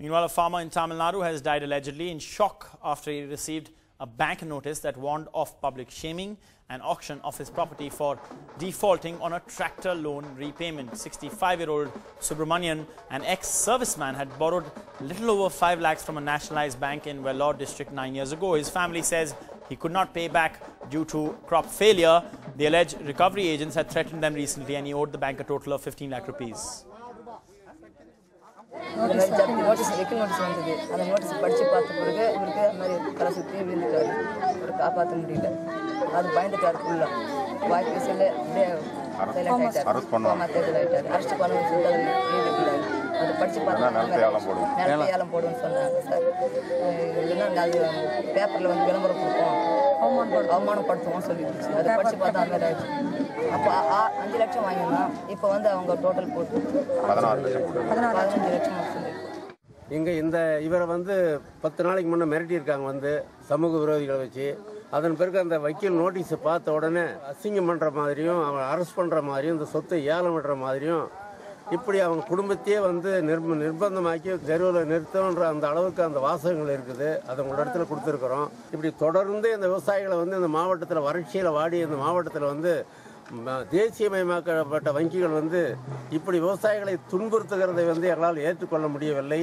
Meanwhile, a farmer in Tamil Nadu has died allegedly in shock after he received a bank notice that warned of public shaming and auction of his property for defaulting on a tractor loan repayment. 65-year-old Subramanian, an ex-serviceman, had borrowed little over 5 lakhs from a nationalized bank in Vellore district 9 years ago. His family says he could not pay back due to crop failure. The alleged recovery agents had threatened them recently and he owed the bank a total of 15 lakh rupees. Notice vehicle notice வந்தது. அந்த notice படித்து பார்த்த பிறகு இவருக்கு அது மாதிரி தலை சுற்றி விழுந்துட்டாரு. இவரை காப்பாற்ற முடியல. அது பயந்துட்டார் ஃபுல்லாக. வாய் பேசல அப்படியே சைலண்ட் ஆகிட்டார். அரெஸ்ட் பண்ணணும்னு சொல்லிட்டு அதில் எழுதிட்டாரு. அதை படித்து பார்த்தா நிலத்தை ஏலம் போடுன்னு சொன்னாங்க சார். இல்லைன்னா அது பேப்பரில் வந்து விளம்பரம் கொடுப்போம், அவமானப்படுத்துவோம் சொல்லிடுச்சு. அதை படித்து பார்த்தா அந்த மாதிரி ஆயிடுச்சு. அப்போ 5 லட்சம் வாங்கியிருந்தான். இப்போ வந்து அவங்க டோட்டல் போட்டு 15 லட்சம் சொல்லி இங்கே இவரை வந்து 10 நாளைக்கு முன்னே மிரட்டியிருக்காங்க வந்து சமூக விரோதிகளை வச்சு. அதன் பிறகு அந்த வக்கீல் நோட்டீஸை பார்த்த உடனே அசிங்கம் பண்ணுற மாதிரியும் அவன் அரெஸ்ட் பண்ணுற மாதிரியும் இந்த சொத்தை ஏலம் விடுற மாதிரியும் இப்படி அவங்க குடும்பத்தையே வந்து நிர்பந்தமாக்கி தெருவில் நிறுத்தன்ற அந்த அளவுக்கு அந்த வாசகங்கள் இருக்குது. அதை உங்களோட இடத்துல கொடுத்துருக்குறோம். இப்படி தொடர்ந்து இந்த விவசாயிகளை வந்து இந்த மாவட்டத்தில் வறட்சியில் வாடி இந்த மாவட்டத்தில் வந்து தேசியமயமாக்கப்பட்ட வங்கிகள் வந்து இப்படி விவசாயிகளை துன்புறுத்துகிறதை வந்து எங்களால் ஏற்றுக்கொள்ள முடியவில்லை.